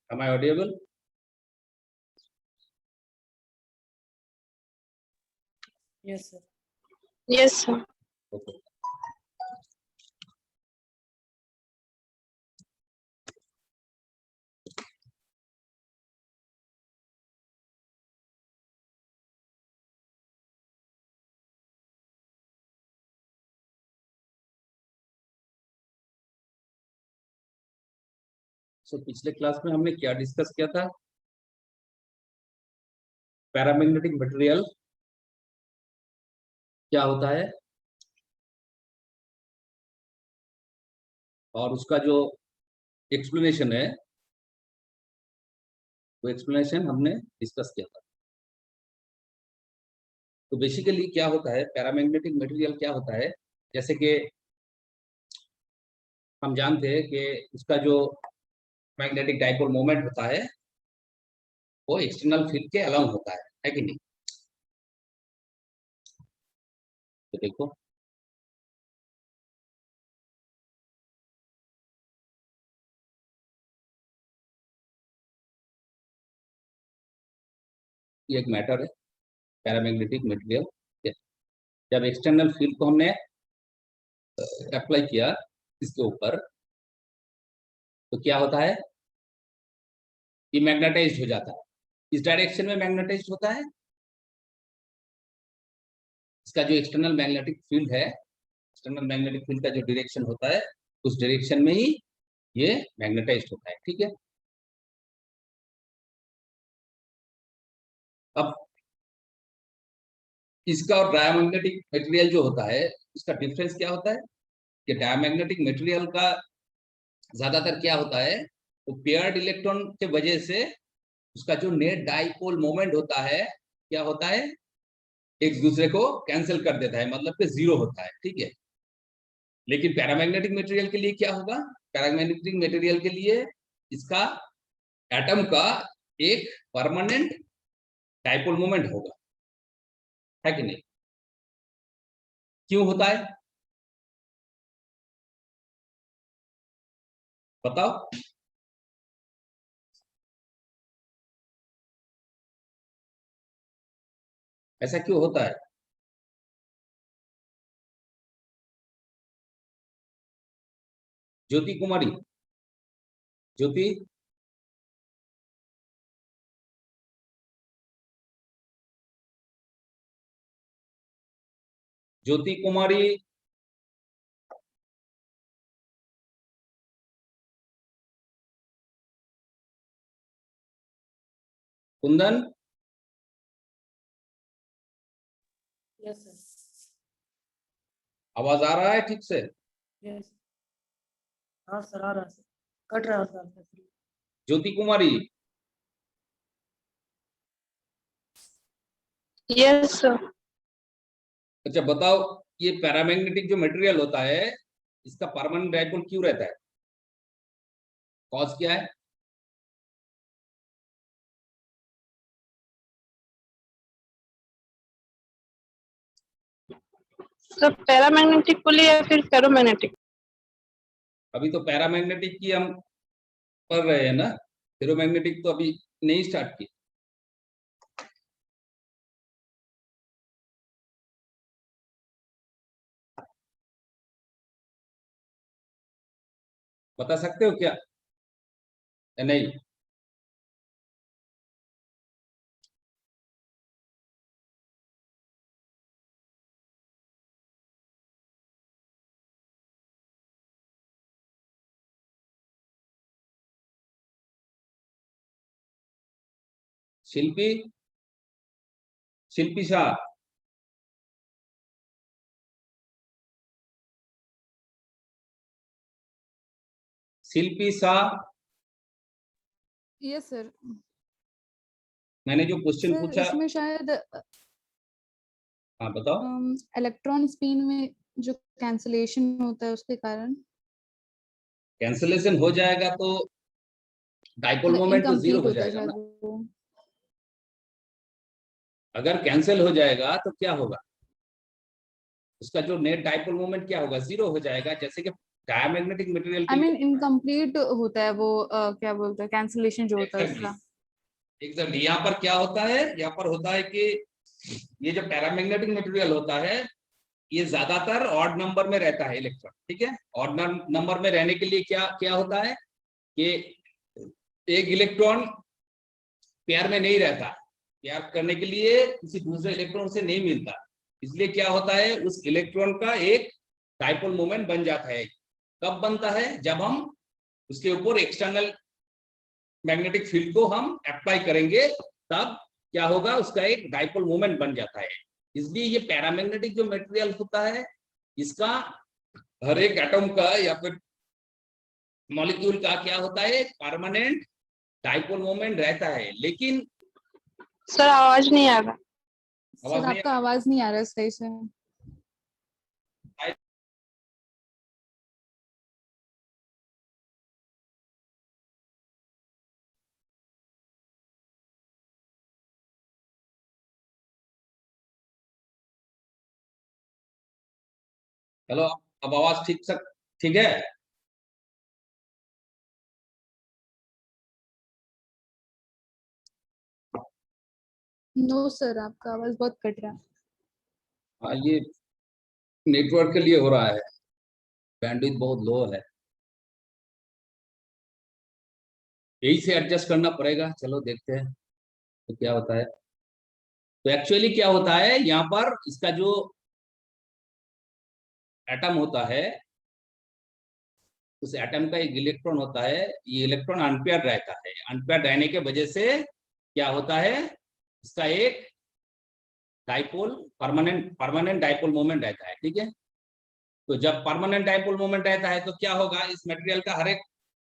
Am I audible? Yes, sir. Yes, sir. Okay. So, पिछले class में हमने क्या डिस्कस किया था? पैरामैग्नेटिक मटेरियल क्या होता है और उसका जो एक्सप्लेनेशन है वो एक्सप्लेनेशन हमने डिस्कस किया था। तो बेसिकली क्या होता है, पैरामैग्नेटिक मटेरियल क्या होता है, जैसे कि हम जानते हैं कि उसका जो मैग्नेटिक डाइपोल मोमेंट होता है वो एक्सटर्नल फील्ड के अलाउंग होता है कि नहीं? तो देखो ये एक मैटर है पैरामैग्नेटिक मटेरियल। जब एक्सटर्नल फील्ड को हमने अप्लाई किया इसके ऊपर तो क्या होता है, ये मैग्नेटाइज्ड हो जाता है। इस डायरेक्शन में मैग्नेटाइज्ड होता है। इसका जो एक्सटर्नल मैग्नेटिक फील्ड है, एक्सटर्नल मैग्नेटिक फील्ड का जो डायरेक्शन होता है उस डायरेक्शन में ही ये मैग्नेटाइज्ड होता है। ठीक है, अब इसका और डायमैग्नेटिक मटेरियल जो होता है इसका डिफरेंस क्या होता है कि डायमैग्नेटिक मटेरियल का ज्यादातर क्या होता है, वो पेयर्ड इलेक्ट्रॉन के वजह से उसका जो नेट डाइपोल मोमेंट होता है क्या होता है, एक दूसरे को कैंसिल कर देता है, मतलब कि जीरो होता है। ठीक है, लेकिन पैरामैग्नेटिक मटेरियल के लिए क्या होगा, पैरामैग्नेटिक मटेरियल के लिए इसका एटम का एक परमानेंट डाइपोल मोमेंट होगा, है कि नहीं? क्यों होता है बताओ? ऐसा क्यों होता है? ज्योति कुमारी, ज्योति, ज्योति कुमारी, कुंदन, Yes, sir. आवाज आ रहा है ठीक से? Yes. हाँ सर, आ रहा है सर, कट रहा है सर। ज्योति कुमारी, Yes, sir. अच्छा बताओ, ये पैरामैग्नेटिक जो मटेरियल होता है इसका परमानेंट डाइपोल क्यों रहता है? कॉज क्या है? सर पैरामैग्नेटिक बोलिए या फिर फेरोमैग्नेटिक? अभी तो पैरामैग्नेटिक की हम पढ़ रहे हैं ना, फेरोमैग्नेटिक तो अभी नहीं स्टार्ट की। बता सकते हो क्या या नहीं? शिल्पी, शिल्पी शाह, शिल्पी शाह, यस सर। मैंने जो क्वेश्चन सर पूछा, इसमें शायद हाँ बताओ। इलेक्ट्रॉन स्पिन में जो कैंसलेशन होता है उसके कारण कैंसलेशन हो जाएगा तो डाइपोल मोमेंट तो जीरो इनकम्प्लीट हो होता है जाएगा शायद ना। वो। अगर कैंसिल हो जाएगा तो क्या होगा, उसका जो नेट डाइपोल मोमेंट क्या होगा, जीरो हो जाएगा। जैसे कि diamagnetic material I mean incomplete होता है वो क्या बोलते हैं कैंसलेशन जो होता है उसका। एग्जैक्टली यहाँ पर क्या होता है, यहाँ पर होता है कि ये जो पैरामैग्नेटिक मटेरियल होता है ये ज्यादातर ऑड नंबर में रहता है इलेक्ट्रॉन, ठीक है। ऑड नंबर में रहने के लिए क्या क्या होता है कि एक इलेक्ट्रॉन पेयर में नहीं रहता, पेयर करने के लिए किसी दूसरे इलेक्ट्रॉन से नहीं मिलता, इसलिए क्या होता है उस इलेक्ट्रॉन का एक डाइपोल मोमेंट बन जाता है। कब बनता है, जब हम उसके ऊपर एक्सटर्नल मैग्नेटिक फील्ड को हम अप्लाई करेंगे, तब क्या होगा, उसका एक डाइपोल मोमेंट बन जाता है। इसलिए ये पैरामैग्नेटिक जो मटेरियल होता है इसका हर एक एटम का या फिर मॉलिक्यूल का क्या होता है, परमानेंट डाइपोल मोमेंट रहता है। लेकिन सर आवाज नहीं आ रहा। आवाज सर नहीं आपका आवाज नहीं आ रहा सही से। हेलो, अब आवाज ठीक है। नो सर आपका आवाज बहुत कट रहा है। हाँ, ये नेटवर्क के लिए हो रहा है, बैंडविड्थ बहुत लो है, यही से एडजस्ट करना पड़ेगा। चलो देखते हैं तो क्या होता है। तो एक्चुअली क्या होता है, यहाँ पर इसका जो एटम होता है उस एटम का एक इलेक्ट्रॉन होता है, ये इलेक्ट्रॉन अनपेयर्ड रहता है। अनपेयर्ड रहने के वजह से क्या होता है, इसका एक डाइपोल परमानेंट डाइपोल मोमेंट रहता है, ठीक है। तो जब परमानेंट डाइपोल मोमेंट रहता है तो क्या होगा, इस मटेरियल का हर एक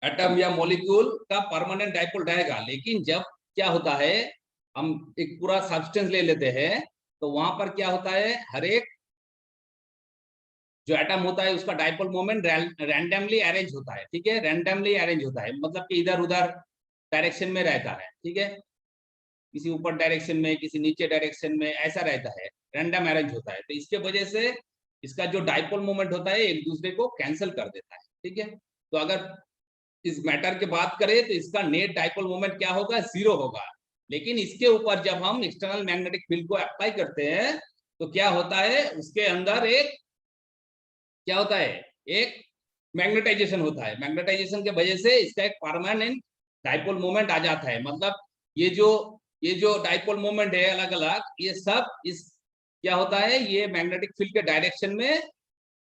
एटम या मॉलिक्यूल का परमानेंट डाइपोल रहेगा। लेकिन जब क्या होता है, हम एक पूरा सब्सटेंस ले लेते हैं तो वहां पर क्या होता है, हर एक जो एटम होता है उसका डाइपोल मोमेंट रैंडमली अरेंज होता है, ठीक है। रैंडमली अरेंज होता है मतलब कि इधर उधर डायरेक्शन में रहता है, ठीक है। किसी ऊपर डायरेक्शन में, किसी नीचे डायरेक्शन में, ऐसा रहता है, रैंडम अरेंज होता है। तो इसके वजह से इसका जो डाइपोल मोमेंट होता है एक दूसरे को कैंसिल कर देता है, ठीक है। तो अगर इस मैटर की बात करें तो इसका नेट डाइपोल मोमेंट क्या होगा, 0 होगा। लेकिन इसके ऊपर जब हम एक्सटर्नल मैग्नेटिक फील्ड को अप्लाई करते हैं तो क्या होता है, उसके अंदर एक क्या होता है, एक मैग्नेटाइजेशन होता है। मैग्नेटाइजेशन के वजह से इसका एक परमानेंट डाइपोल मोमेंट आ जाता है। मतलब ये जो डाइपोल मोमेंट है अलग अलग, ये सब इस क्या होता है, ये मैग्नेटिक फील्ड के डायरेक्शन में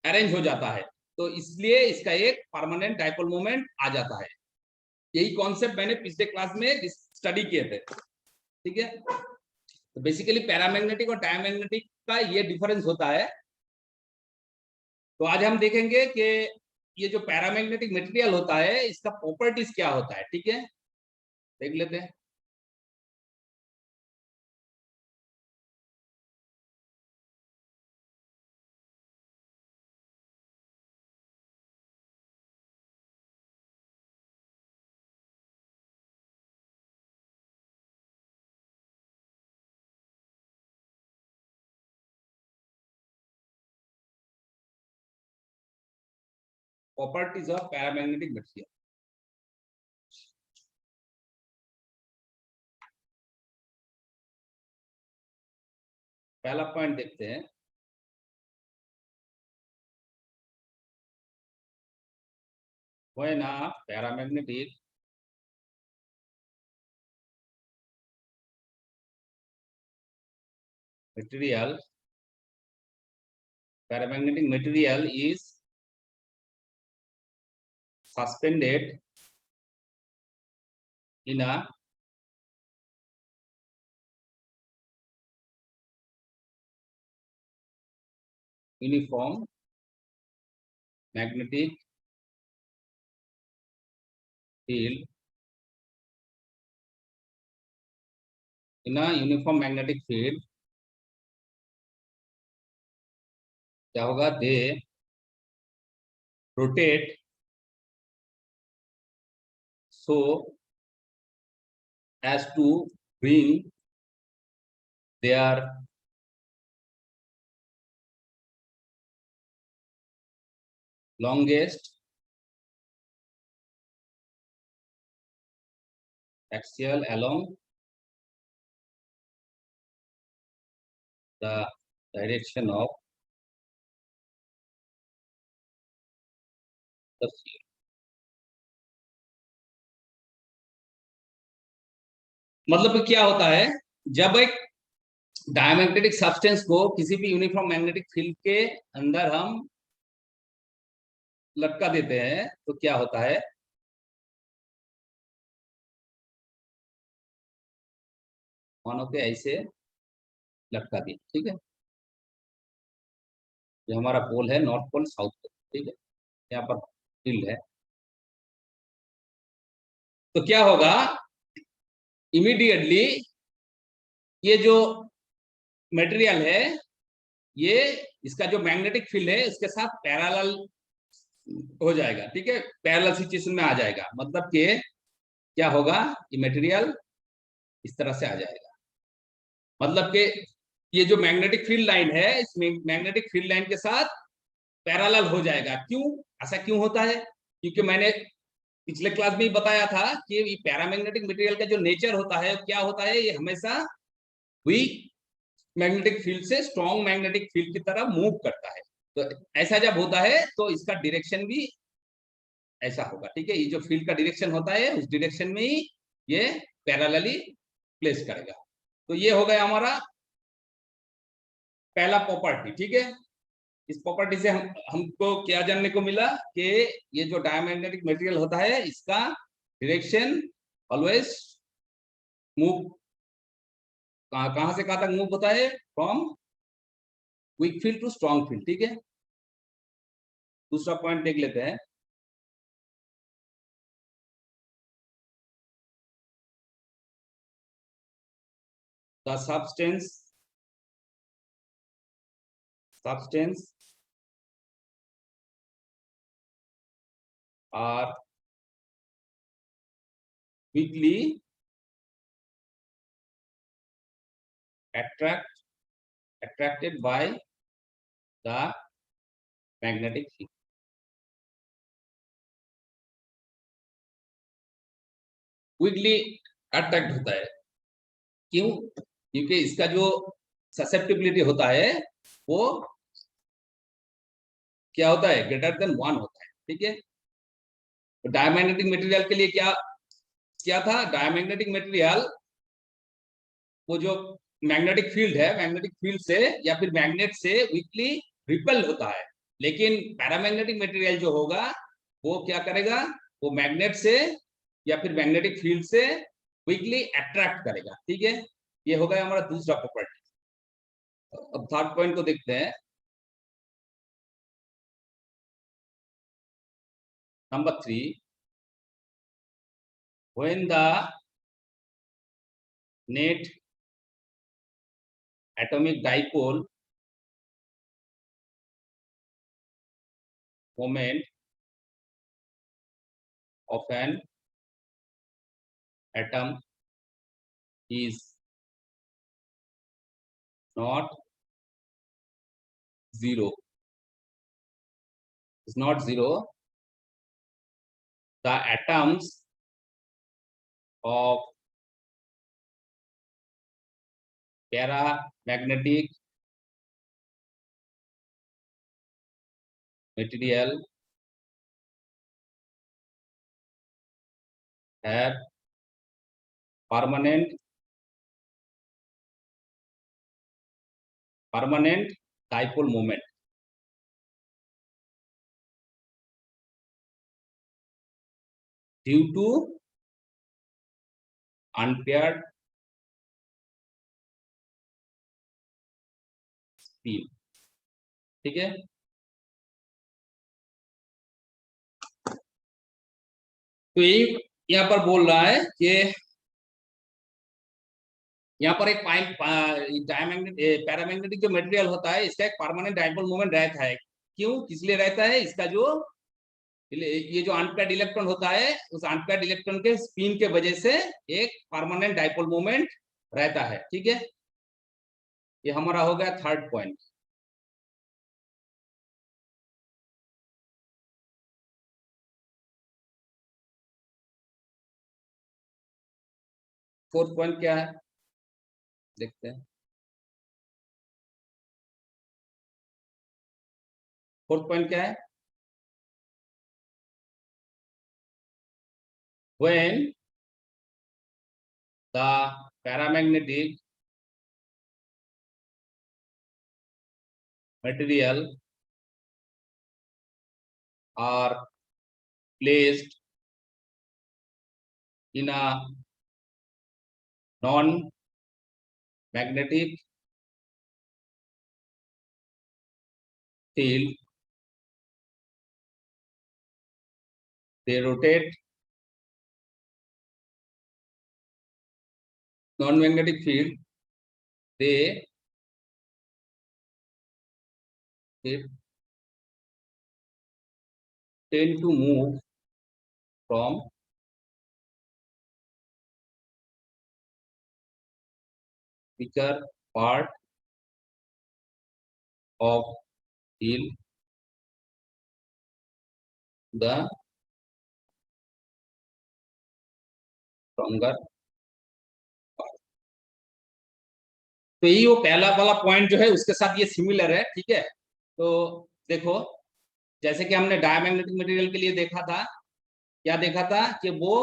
अरेंज हो जाता है। तो इसलिए इसका एक परमानेंट डाइपोल मोमेंट आ जाता है। यही कॉन्सेप्ट मैंने पिछले क्लास में स्टडी किए थे, ठीक है। तो बेसिकली पैरामैग्नेटिक और डायमैग्नेटिक का ये डिफरेंस होता है। तो आज हम देखेंगे कि ये जो पैरामैग्नेटिक मटेरियल होता है इसका प्रॉपर्टीज क्या होता है, ठीक है, देख लेते हैं। Properties of paramagnetic material. पहला पॉइंट देखते हैं, when a paramagnetic material is suspended in a uniform magnetic field, in a uniform magnetic field क्या होगा, दे rotate so as to bring their longest axial along the direction of the field. मतलब क्या होता है, जब एक डायमैग्नेटिक सब्सटेंस को किसी भी यूनिफॉर्म मैग्नेटिक फील्ड के अंदर हम लटका देते हैं तो क्या होता है, मानो के ऐसे लटका दिया, ठीक है। ये हमारा पोल है, नॉर्थ पोल साउथ पोल, ठीक है। यहाँ पर फील्ड है, तो क्या होगा, इमीडिएटली ये जो मटेरियल है, ये इसका जो मैग्नेटिक फील्ड है उसके साथ पैरेलल हो जाएगा, ठीक है, पैरेलल सिचुएशन में आ जाएगा। मतलब कि क्या होगा, ये मटेरियल इस तरह से आ जाएगा। मतलब कि ये जो मैग्नेटिक फील्ड लाइन है, इस मैग्नेटिक फील्ड लाइन के साथ पैरेलल हो जाएगा। क्यों, ऐसा क्यों होता है? क्योंकि मैंने पिछले क्लास में ही बताया था कि ये पैरामैग्नेटिक मटेरियल का जो नेचर होता है क्या होता है, ये हमेशा वीक मैग्नेटिक फील्ड से स्ट्रॉन्ग मैग्नेटिक फील्ड की तरफ मूव करता है। तो ऐसा जब होता है तो इसका डायरेक्शन भी ऐसा होगा, ठीक है। ये जो फील्ड का डायरेक्शन होता है उस डायरेक्शन में ही ये पैरेलली प्लेस करेगा। तो ये हो गया हमारा पहला प्रॉपर्टी, ठीक है। इस प्रॉपर्टी से हमको क्या जानने को मिला कि ये जो डायमैग्नेटिक मटेरियल होता है इसका डायरेक्शन ऑलवेज मूव कहां से कहां तक मूव होता है, from weak field to strong field, ठीक है। दूसरा पॉइंट देख लेते हैं। The substance are quickly attracted by the magnetic field. Quickly attract होता है, क्यों? क्योंकि इसका जो ससेप्टिबिलिटी होता है वो क्या होता है, ग्रेटर देन 1 होता है, ठीक है। तो डायमैग्नेटिक मटेरियल के लिए क्या क्या था, डायमैग्नेटिक मटेरियल वो जो मैग्नेटिक फील्ड है, मैग्नेटिक फील्ड से या फिर मैग्नेट से वीकली रिपेल होता है। लेकिन पैरामैग्नेटिक मटेरियल जो होगा वो क्या करेगा, वो मैग्नेट से या फिर मैग्नेटिक फील्ड से वीकली अट्रैक्ट करेगा, ठीक है। ये हो गया हमारा दूसरा प्रॉपर्टी। अब थर्ड पॉइंट को देखते हैं। Number 3, when the net atomic dipole moment of an atom is not zero, the atoms of paramagnetic material have permanent dipole moment due to unpaired spin, ठीक है। तो ये यहाँ पर बोल रहा है कि यहाँ पर एक पैरामैग्नेटिक जो मटेरियल होता है इसका एक परमानेंट डाइपोल मोमेंट रहता है। क्यों, किस लिए रहता है, इसका जो ये जो अनपेयर्ड इलेक्ट्रॉन होता है उस अनपेयर्ड इलेक्ट्रॉन के स्पिन के वजह से एक परमानेंट डाइपोल मोमेंट रहता है, ठीक है। ये हमारा हो गया थर्ड पॉइंट। फोर्थ पॉइंट क्या है देखते हैं। फोर्थ पॉइंट क्या है? when the paramagnetic material are placed in a non-magnetic field, they rotate. Non-magnetic field, they tend to move from weaker part of field to the stronger part. तो ये वो पहला वाला पॉइंट जो है उसके साथ ये सिमिलर है, ठीक है। तो देखो, जैसे कि हमने डायमैग्नेटिक मटेरियल के लिए देखा था, क्या देखा था कि वो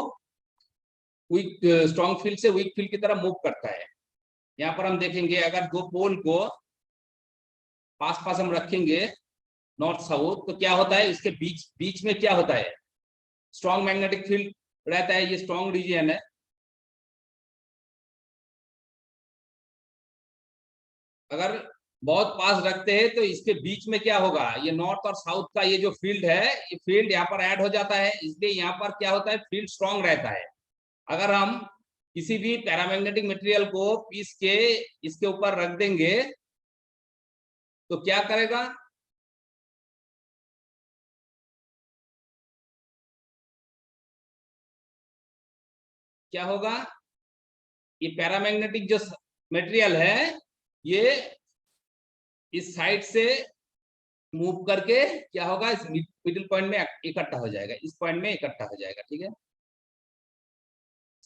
वीक स्ट्रॉन्ग फील्ड से वीक फील्ड की तरफ मूव करता है। यहाँ पर हम देखेंगे अगर दो पोल को पास पास हम रखेंगे नॉर्थ साउथ, तो क्या होता है, इसके बीच बीच में क्या होता है, स्ट्रॉन्ग मैग्नेटिक फील्ड रहता है। ये स्ट्रॉन्ग रीजन है। अगर बहुत पास रखते हैं तो इसके बीच में क्या होगा, ये नॉर्थ और साउथ का ये जो फील्ड है, ये फील्ड यहाँ पर ऐड हो जाता है, इसलिए यहाँ पर क्या होता है, फील्ड स्ट्रॉन्ग रहता है। अगर हम किसी भी पैरामैग्नेटिक मटेरियल को पीस के इसके ऊपर रख देंगे तो क्या करेगा, क्या होगा, ये पैरामैग्नेटिक जो मटेरियल है ये इस साइड से मूव करके क्या होगा, इस मिडिल पॉइंट में इकट्ठा हो जाएगा, इस पॉइंट में इकट्ठा हो जाएगा, ठीक है।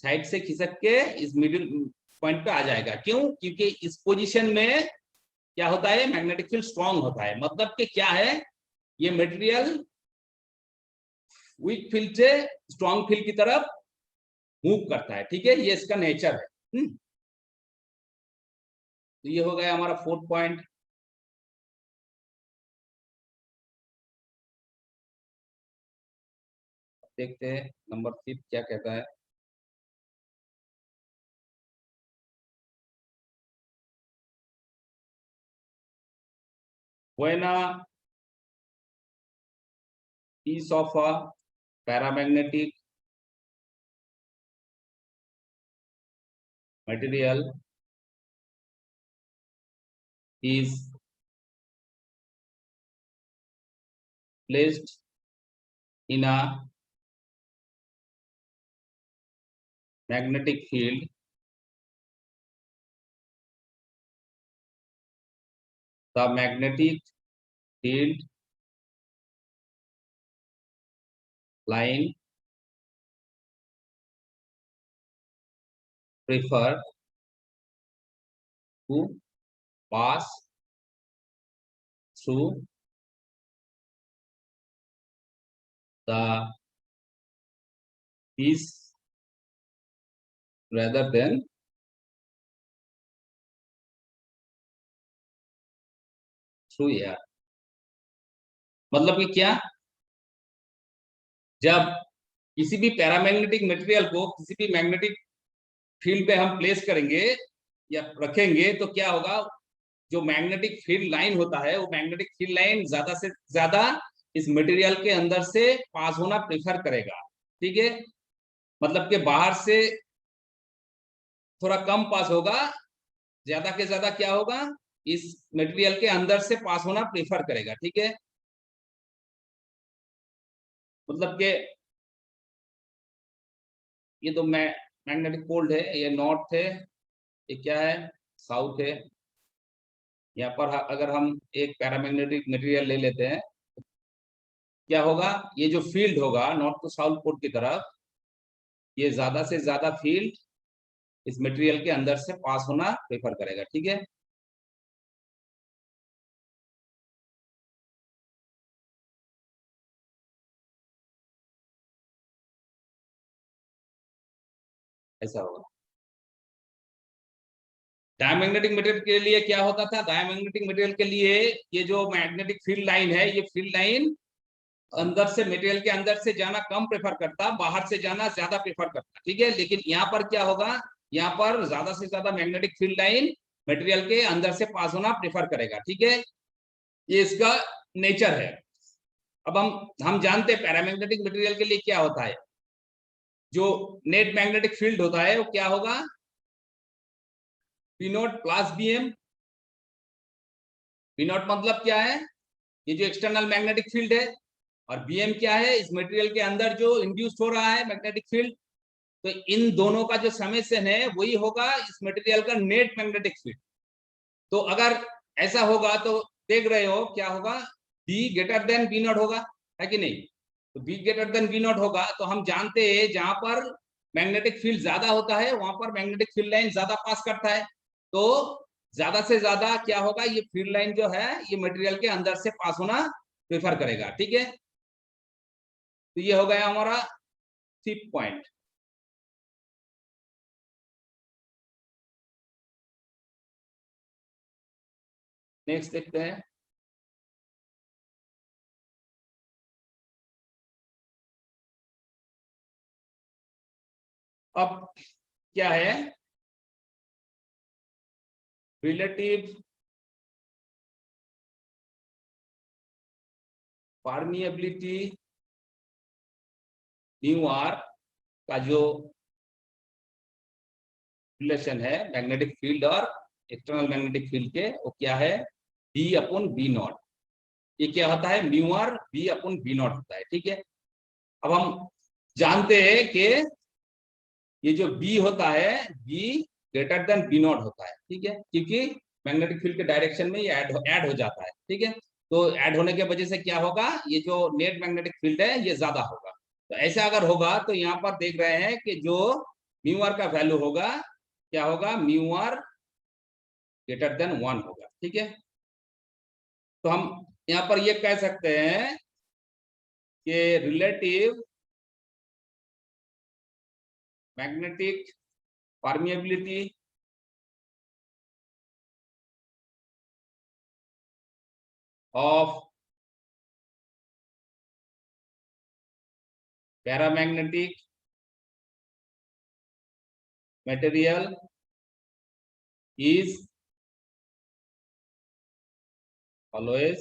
साइड से खिसक के इस मिडिल पॉइंट पे आ जाएगा। क्यों? क्योंकि इस पोजीशन में क्या होता है, मैग्नेटिक फील्ड स्ट्रांग होता है। मतलब कि क्या है, ये मटेरियल वीक फील्ड से स्ट्रांग फील्ड की तरफ मूव करता है, ठीक है। ये इसका नेचर है। तो ये हो गया हमारा फोर्थ पॉइंट। देखते हैं नंबर 5 क्या कहता है। When a piece of a paramagnetic material is placed in a magnetic field, the magnetic field line prefer to pass through the piece rather than through air। मतलब कि क्या, जब किसी भी पैरामैग्नेटिक मटेरियल को किसी भी मैग्नेटिक फील्ड पे हम प्लेस करेंगे या रखेंगे तो क्या होगा, जो मैग्नेटिक फील्ड लाइन होता है वो मैग्नेटिक फील्ड लाइन ज्यादा से ज्यादा इस मटेरियल के अंदर से पास होना प्रेफर करेगा, ठीक है। मतलब कि बाहर से थोड़ा कम पास होगा, ज्यादा के ज्यादा क्या होगा, इस मटेरियल के अंदर से पास होना प्रेफर करेगा, ठीक है। मतलब कि ये तो मैग्नेटिक पोल है, ये नॉर्थ है, ये क्या है, साउथ है। यहाँ पर अगर हम एक पैरामैग्नेटिक मटेरियल ले लेते हैं, क्या होगा, ये जो फील्ड होगा नॉर्थ टू साउथ पोल की तरफ, ये ज्यादा से ज्यादा फील्ड इस मटेरियल के अंदर से पास होना प्रेफर करेगा। ठीक है, ऐसा होगा। डायमैग्नेटिक मटेरियल के लिए क्या होता था, डायमैग्नेटिक मटेरियल के लिए ये जो मैग्नेटिक फील्ड लाइन है, ये फील्ड लाइन अंदर से मटेरियल के अंदर से जाना कम प्रेफर करता, बाहर से जाना ज्यादा प्रेफर करता। ठीक है, लेकिन यहाँ पर क्या होगा, यहाँ पर ज्यादा से ज्यादा मैग्नेटिक फील्ड लाइन मटेरियल के अंदर से पास होना प्रेफर करेगा। ठीक है, ये इसका नेचर है। अब हम जानते हैं पैरामैग्नेटिक मटेरियल के लिए क्या होता है, जो नेट मैग्नेटिक फील्ड होता है वो क्या होगा, P not plus BM। P not मतलब क्या है, ये जो एक्सटर्नल मैग्नेटिक फील्ड है, और BM क्या है, इस मटेरियल के अंदर जो इंड्यूस्ड हो रहा है मैग्नेटिक फील्ड। तो इन दोनों का जो समेशन है वही होगा इस मटेरियल का नेट मैग्नेटिक फील्ड। तो अगर ऐसा होगा तो देख रहे हो क्या होगा, B greater than B not होगा, है कि नहीं। तो B greater than B not होगा तो हम जानते हैं जहां पर मैग्नेटिक फील्ड ज्यादा होता है वहां पर मैग्नेटिक फील्ड लाइन ज्यादा पास करता है। तो ज्यादा से ज्यादा क्या होगा, ये फील्ड लाइन जो है ये मटेरियल के अंदर से पास होना प्रेफर करेगा। ठीक है, तो ये हो गया हमारा 5th पॉइंट। नेक्स्ट देखते हैं। अब क्या है, रिलेटिव परमिएबिलिटी न्यू आर का जो रिलेशन है मैग्नेटिक फील्ड और एक्सटर्नल मैग्नेटिक फील्ड के, वो क्या है, B अपॉन B नॉट। ये क्या होता है, mu R B upon B not होता है। ठीक है, अब हम जानते हैं कि ये जो B होता है B greater than B not होता है। ठीक है, क्योंकि मैग्नेटिक फील्ड के डायरेक्शन में ये ऐड हो जाता है। ठीक है, तो ऐड होने की वजह से क्या होगा, ये जो नेट मैग्नेटिक फील्ड है ये ज्यादा होगा। तो ऐसा अगर होगा तो यहाँ पर देख रहे हैं कि जो म्यू आर का वैल्यू होगा क्या होगा, म्यू आर ग्रेटर देन 1 होगा। ठीक है, तो हम यहाँ पर ये कह सकते हैं कि relative magnetic permeability of paramagnetic material is always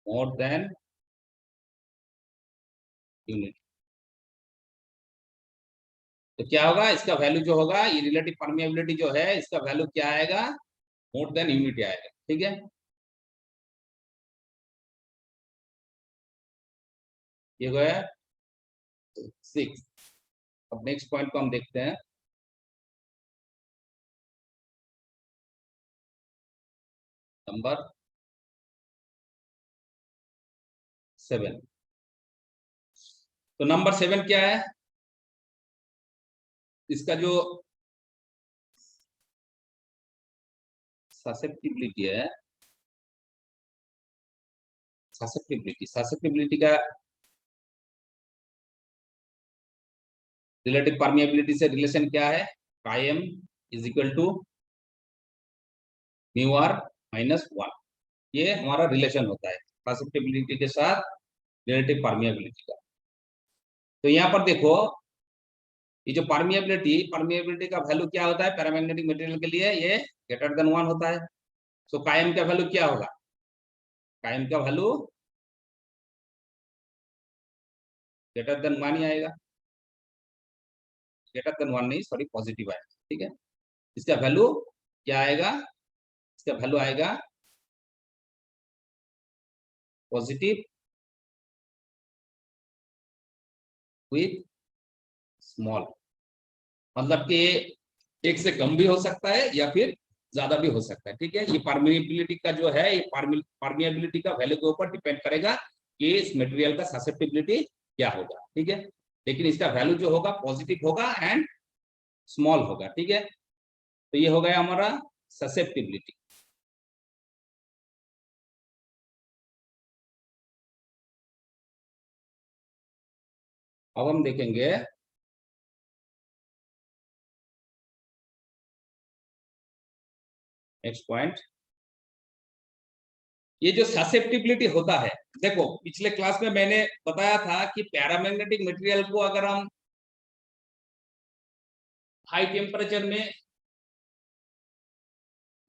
more than unit. तो क्या होगा, इसका वैल्यू जो होगा, ये रिलेटिव परमिएबिलिटी जो है इसका वैल्यू क्या आएगा, मोर देन यूनिट आएगा। ठीक है, ये गया 6। अब नेक्स्ट पॉइंट को हम देखते हैं, नंबर 7। तो नंबर 7 क्या है, इसका जो ससेप्टिबिलिटी है, ससेप्टिबिलिटी का रिलेटिव परमिएबिलिटी से रिलेशन क्या है, कायम is equal to mu R minus 1। ये हमारा रिलेशन होता है ससेप्टिबिलिटी के साथ रिलेटिव परमिएबिलिटी का। तो यहाँ पर देखो, ये जो परमिएबिलिटी का वैल्यू क्या होता है पैरामैग्नेटिक मटेरियल के लिए, ये ग्रेटर देन 1 होता है। तो कायम का वैल्यू क्या होगा, कायम का वैल्यू ग्रेटर देन 1 ही आएगा, ग्रेटर देन 1 नहीं, सॉरी, पॉजिटिव आएगा। ठीक है, इसका वैल्यू क्या आएगा, इसका वैल्यू आएगा पॉजिटिव विथ स्मॉल, मतलब कि एक से कम भी हो सकता है या फिर ज्यादा भी हो सकता है। ठीक है, ये परमिएबिलिटी का जो है, ये परमिएबिलिटी का वैल्यू के ऊपर डिपेंड करेगा कि इस मटेरियल का ससेप्टिबिलिटी क्या होगा। ठीक है, लेकिन इसका वैल्यू जो होगा पॉजिटिव होगा एंड स्मॉल होगा। ठीक है, तो ये हो गया हमारा ससेप्टिबिलिटी। अब हम देखेंगे नेक्स्ट पॉइंट, ये जो ससेप्टिबिलिटी होता है, देखो पिछले क्लास में मैंने बताया था कि पैरामैग्नेटिक मटेरियल को अगर हम हाई टेम्परेचर में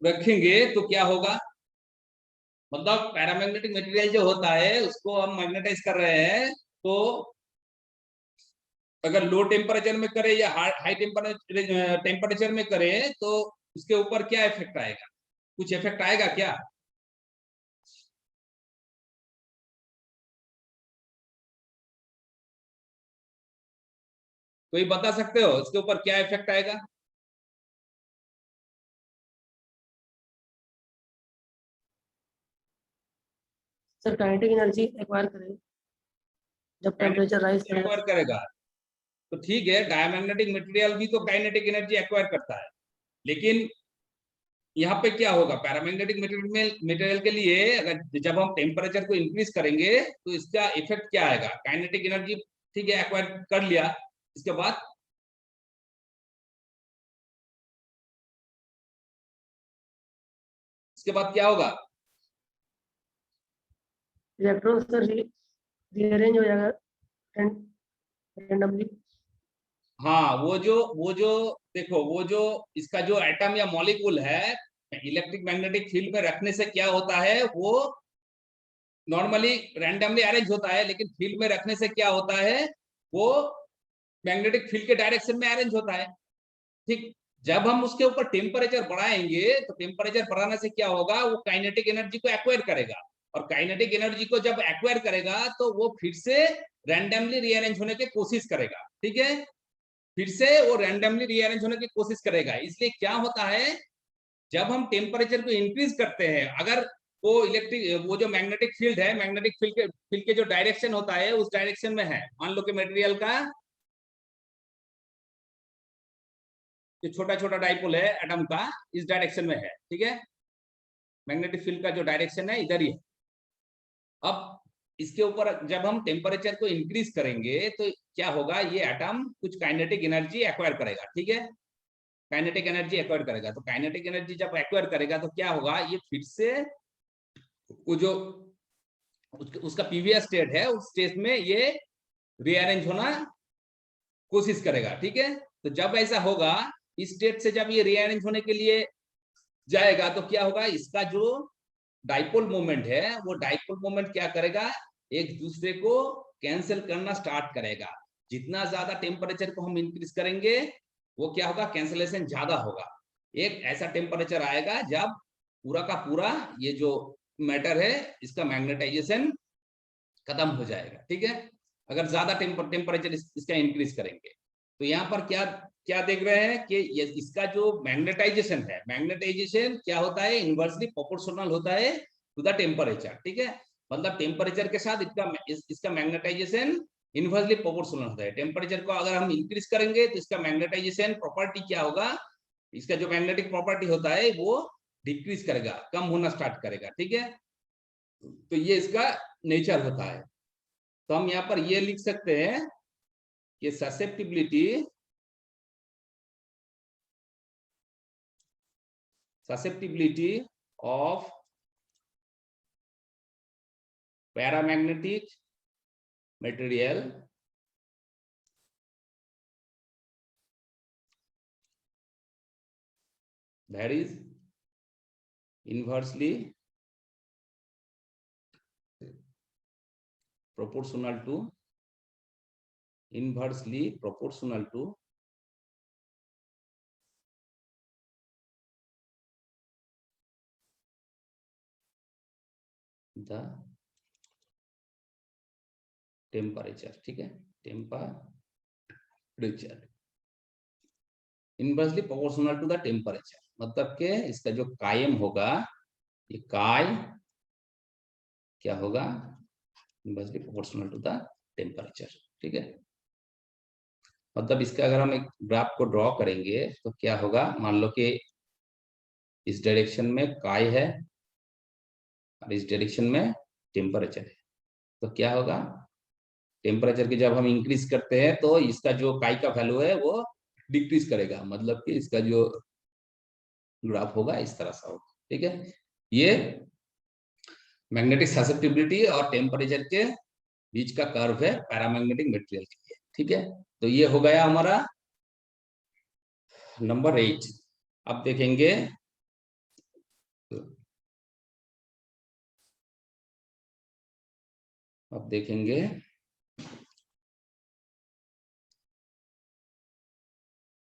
रखेंगे तो क्या होगा, मतलब पैरामैग्नेटिक मटेरियल जो होता है उसको हम मैग्नेटाइज कर रहे हैं, तो अगर लो टेम्परेचर में करें या हाई टेम्परेचर में करें तो उसके ऊपर क्या इफेक्ट आएगा, कुछ इफेक्ट आएगा क्या? कोई बता सकते हो इसके ऊपर क्या इफेक्ट आएगा? सर काइनेटिक एनर्जी एक्वायर करेगा जब टेम्परेचर राइज एक्वायर करेगा, तो ठीक है, डायमैग्नेटिक मटेरियल भी तो काइनेटिक एनर्जी एक्वायर करता है, लेकिन यहाँ पे क्या होगा, पैरामैग्नेटिक मटेरियल के लिए अगर जब हम टेम्परेचर को इंक्रीज करेंगे तो इसका इफेक्ट क्या आएगा, काइनेटिक एनर्जी ठीक है एक्वायर कर लिया, इसके बाद क्या होगा, इलेक्ट्रॉन सर रीअरेंज हो जाएगा रैंडमली। हाँ वो जो देखो, वो जो इसका जो एटम या मॉलिक्यूल है इलेक्ट्रिक मैग्नेटिक फील्ड में रखने से क्या होता है, वो नॉर्मली रैंडमली अरेंज होता है, लेकिन फील्ड में रखने से क्या होता है, वो मैग्नेटिक फील्ड के डायरेक्शन में अरेंज होता है। ठीक, जब हम उसके ऊपर टेम्परेचर बढ़ाएंगे तो टेम्परेचर बढ़ाने से क्या होगा, वो काइनेटिक एनर्जी को एक्वायर करेगा, और काइनेटिक एनर्जी को जब एक्वायर करेगा तो वो फिर से रैंडमली रीअरेंज होने की कोशिश करेगा। ठीक है, फिर से वो रैंडमली रीअरेंज होने की कोशिश करेगा। इसलिए क्या होता है, जब हम टेम्परेचर को इंक्रीज करते हैं, अगर वो जो मैग्नेटिक फील्ड है, मैग्नेटिक फील्ड के जो डायरेक्शन होता है उस डायरेक्शन में है, मान लो कि मटेरियल का जो छोटा छोटा डाइपोल है एटम का इस डायरेक्शन में है, ठीक है, मैग्नेटिक फील्ड का जो डायरेक्शन है इधर ही है। अब इसके ऊपर जब हम टेम्परेचर को इंक्रीज करेंगे तो क्या होगा, ये एटम कुछ काइनेटिक एनर्जी एक्वायर करेगा। ठीक है, काइनेटिक एनर्जी एक्वायर करेगा, तो काइनेटिक एनर्जी जब एक्वायर करेगा तो क्या होगा, ये फिर से वो जो उसका प्रीवियस स्टेट है उस स्टेट में ये रीअरेंज होना कोशिश करेगा। ठीक है, तो जब ऐसा होगा, इस स्टेट से जब ये रीअरेंज होने के लिए जाएगा तो क्या होगा, इसका जो डाइपोल मोमेंट है वो डाइपोल मोमेंट क्या करेगा, एक दूसरे को कैंसिल करना स्टार्ट करेगा। जितना ज्यादा टेम्परेचर को हम इंक्रीज करेंगे वो क्या होगा, कैंसिलेशन ज्यादा होगा। एक ऐसा टेम्परेचर आएगा जब पूरा का पूरा ये जो मैटर है इसका मैग्नेटाइजेशन खत्म हो जाएगा। ठीक है, अगर ज्यादा टेम्परेचर इसका इंक्रीज करेंगे तो यहाँ पर क्या क्या देख रहे हैं कि ये इसका जो मैग्नेटाइजेशन है, मैग्नेटाइजेशन क्या होता है, इनवर्सली प्रोपोर्शनल होता है टू द टेम्परेचर। ठीक है, मतलब टेम्परेचर के साथ इसका मैग्नेटाइजेशन इनवर्सली प्रोपोर्शनल होता है। टेम्परेचर को अगर हम इंक्रीज करेंगे तो इसका मैग्नेटाइजेशन प्रॉपर्टी क्या होगा, इसका जो मैग्नेटिक प्रॉपर्टी होता है वो डिक्रीज करेगा, कम होना स्टार्ट करेगा। ठीक है, तो ये इसका नेचर होता है। तो हम यहाँ पर ये लिख सकते हैं कि susceptibility of paramagnetic material that is inversely proportional to the temperature। ठीक है, temperature inversely proportional to the temperature, मतलब के इसका जो कायम होगा, ये काय क्या होगा, inversely proportional to the temperature. ठीक है, मतलब इसका अगर हम एक ग्राफ को ड्रॉ करेंगे तो क्या होगा, मान लो कि इस डायरेक्शन में काई है और इस डायरेक्शन में टेम्परेचर है, तो क्या होगा, टेम्परेचर की जब हम इंक्रीज करते हैं तो इसका जो काई का वैल्यू है वो डिक्रीज करेगा, मतलब कि इसका जो ग्राफ होगा इस तरह से होगा। ठीक है, ये मैग्नेटिक ससेप्टिबिलिटी और टेम्परेचर के बीच का कर्व है पैरामैग्नेटिक मटेरियल के लिए। ठीक है, तो ये हो गया हमारा नंबर 8। अब देखेंगे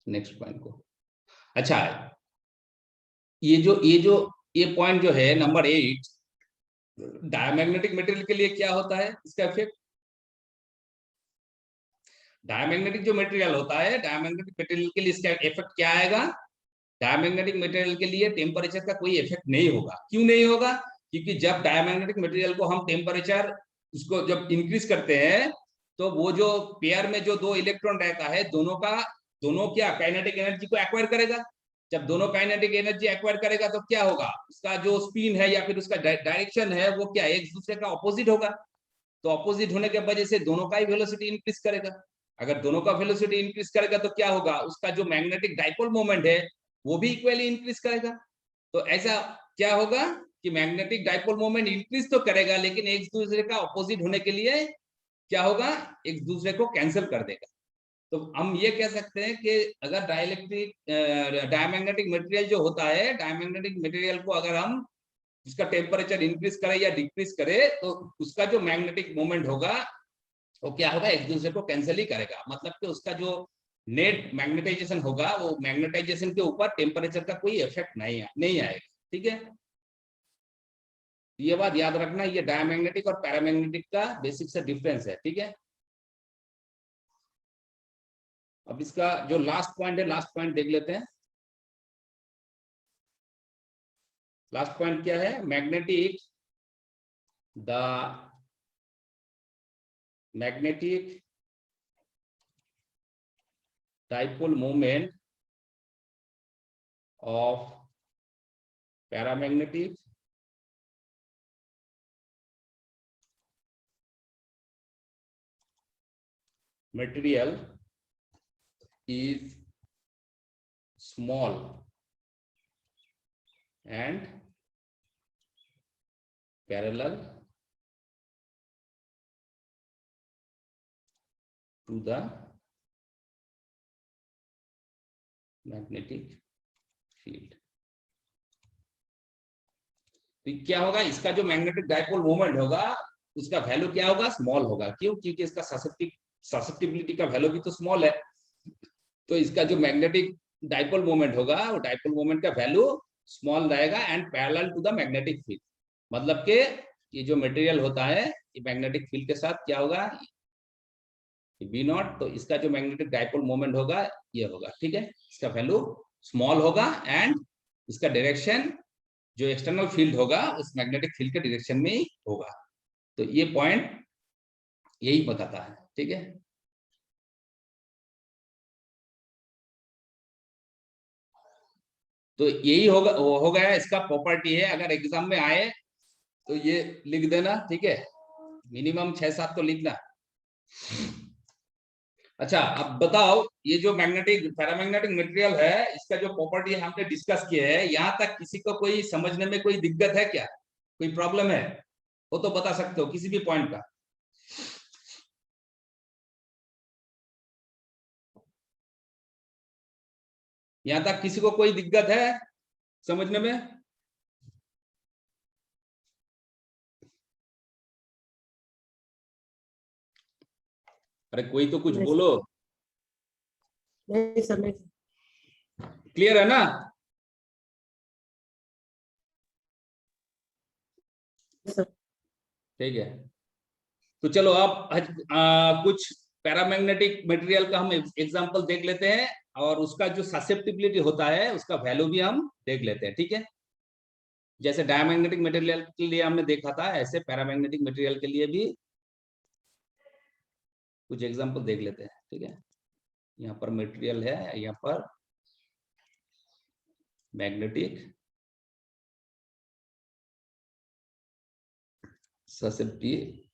नेक्स्ट पॉइंट को। अच्छा, ये पॉइंट जो है नंबर 8, डायमैग्नेटिक मटेरियल के लिए क्या होता है इसका इफेक्ट। डायमैग्नेटिक जो मटेरियल होता है, डायमैग्नेटिक मटेरियल के लिए इसका इफेक्ट क्या आएगा, डायमैग्नेटिक मटेरियल के लिए टेम्परेचर का कोई इफेक्ट नहीं होगा। क्यों नहीं होगा, क्योंकि जब डायमैग्नेटिक मटेरियल को हम टेम्परेचर उसको जब इंक्रीज करते हैं तो वो जो पेयर में जो दो इलेक्ट्रॉन रहता है, दोनों क्या काइनेटिक एनर्जी को एक्वायर करेगा। जब दोनों काइनेटिक एनर्जी एक्वायर करेगा तो क्या होगा, उसका जो स्पिन है या फिर उसका डायरेक्शन है वो क्या एक दूसरे का ऑपोजिट होगा। तो ऑपोजिट होने के वजह से दोनों का ही वेलोसिटी इंक्रीज करेगा। अगर दोनों का वेलोसिटी इंक्रीज करेगा तो क्या होगा, उसका जो मैग्नेटिक डाइपोल मोमेंट है वो भी इक्वली इंक्रीज करेगा। तो ऐसा क्या होगा कि मैग्नेटिक डाइपोल मोमेंट इंक्रीज तो करेगा लेकिन एक दूसरे का ऑपोजिट होने के लिए क्या होगा, एक दूसरे को कैंसिल कर देगा। तो हम ये कह सकते हैं कि अगर डायमैग्नेटिक मटेरियल जो होता है, डायमैग्नेटिक मटेरियल को अगर हम उसका टेम्परेचर इंक्रीज करें या डिक्रीज करें तो उसका जो मैग्नेटिक मोमेंट होगा वो क्या होगा, एक दूसरे को कैंसिल ही करेगा। मतलब कि उसका जो नेट मैग्नेटाइजेशन होगा वो मैग्नेटाइजेशन के ऊपर टेम्परेचर का कोई इफेक्ट नहीं आएगा। ठीक है, ये बात याद रखना, ये डायमैग्नेटिक और पैरामैग्नेटिक का बेसिक से डिफरेंस है। ठीक है, अब इसका जो लास्ट पॉइंट है, लास्ट पॉइंट देख लेते हैं। लास्ट पॉइंट क्या है, magnetic dipole moment of paramagnetic material is small and parallel to the magnetic field। तो क्या होगा, इसका जो मैग्नेटिक डाइपोल मोमेंट होगा उसका वैल्यू क्या होगा, स्मॉल होगा। क्यों, क्योंकि इसका ससेप्टिबिलिटी का वैल्यू भी तो स्मॉल है। तो इसका जो मैग्नेटिक डाइपोल मोमेंट होगा वो डाइपोल मोमेंट का वैल्यू स्मॉल रहेगा and parallel to the magnetic field. मतलब कि ये जो मटेरियल होता है ये मैग्नेटिक फील्ड के साथ क्या होगा, बी नॉट, तो इसका जो मैग्नेटिक डाइपोल मोमेंट होगा ये होगा। ठीक है, इसका वैल्यू स्मॉल होगा एंड इसका डायरेक्शन जो एक्सटर्नल फील्ड होगा उस मैग्नेटिक फील्ड के डायरेक्शन में ही होगा। तो ये पॉइंट यही बताता है। ठीक है, तो यही हो गया इसका प्रॉपर्टी है। अगर एग्जाम में आए तो ये लिख देना। ठीक है, मिनिमम 6-7 तो लिखना। अच्छा, अब बताओ ये जो पैरामैग्नेटिक मटेरियल है इसका जो प्रॉपर्टी हमने डिस्कस किया है, यहाँ तक किसी को कोई समझने में कोई दिक्कत है क्या, कोई प्रॉब्लम है वो तो बता सकते हो किसी भी पॉइंट का। यहाँ तक किसी को कोई दिक्कत है समझने में? अरे कोई तो कुछ नहीं। बोलो। नहीं सर, नहीं क्लियर है ना? सर। ठीक है, तो चलो आप कुछ पैरामैग्नेटिक मटेरियल का हम एग्जांपल देख लेते हैं और उसका जो ससेप्टिबिलिटी होता है उसका वैल्यू भी हम देख लेते हैं। ठीक है, जैसे डायमैग्नेटिक मटेरियल के लिए हमने देखा था ऐसे पैरामैग्नेटिक मटेरियल के लिए भी कुछ एग्जांपल देख लेते हैं। ठीक है, यहाँ पर मटेरियल है, यहाँ पर मैग्नेटिक ससेप्टिबिलिटी,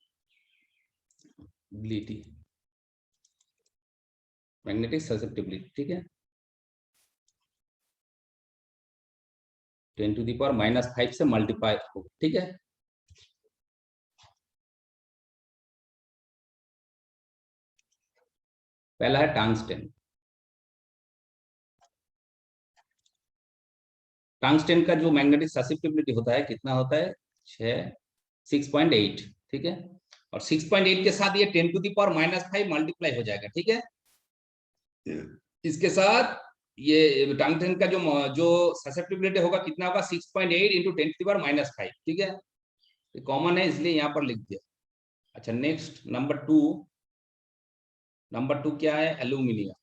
मैग्नेटिक ससेप्टिबिलिटी, ठीक है, 10⁻⁵ से मल्टीप्लाई हो, ठीक है। पहला है टंगस्टेन। टंगस्टेन का जो मैग्नेटिक ससेप्टिबिलिटी होता है कितना होता है, 6.8, ठीक है। और 6.8 के साथ ये 10⁻⁵ मल्टीप्लाई हो जाएगा, ठीक है। इसके साथ ये टंगस्टेन का जो ससेप्टिबिलिटी होगा कितना होगा, 6.8 इंटू 10⁻⁵, ठीक है। ये कॉमन है इसलिए यहाँ पर लिख दिया। अच्छा, नेक्स्ट नंबर टू क्या है, एल्यूमिनियम।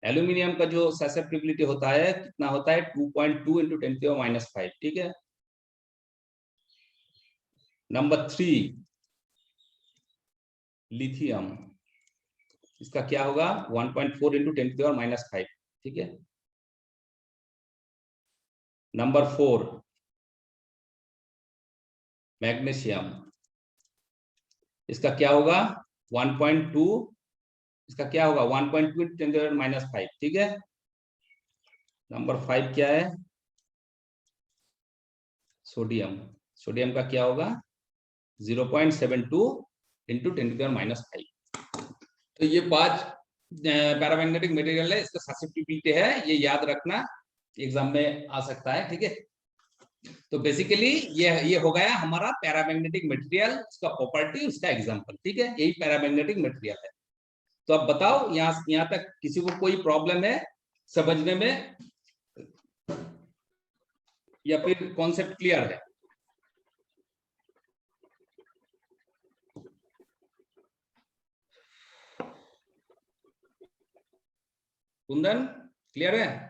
एल्यूमिनियम का जो ससेप्टिबिलिटी होता है कितना होता है, 2.2 इंटू 10⁻⁵, ठीक है। नंबर 3 लिथियम, इसका क्या होगा, 1.4 इंटू 10⁻⁵, ठीक है। नंबर 4 मैग्नीशियम, इसका क्या होगा 1.2, इसका क्या होगा 1.2 इंटू 10⁻⁵, ठीक है। नंबर 5 क्या है, सोडियम। सोडियम का क्या होगा 0.72 इंटू 10⁻⁵। तो ये 5 पैरामैग्नेटिक मटेरियल है, इसका ससेप्टिबिलिटी है, ये याद रखना, एग्जाम में आ सकता है, ठीक है। तो बेसिकली ये हो गया हमारा पैरामैग्नेटिक मटेरियल, उसका प्रॉपर्टी, उसका एग्जांपल, ठीक है। यही पैरामैग्नेटिक मटेरियल है। तो अब बताओ यहाँ तक किसी को कोई प्रॉब्लम है समझने में, या फिर कॉन्सेप्ट क्लियर है? कुंदन क्लियर है?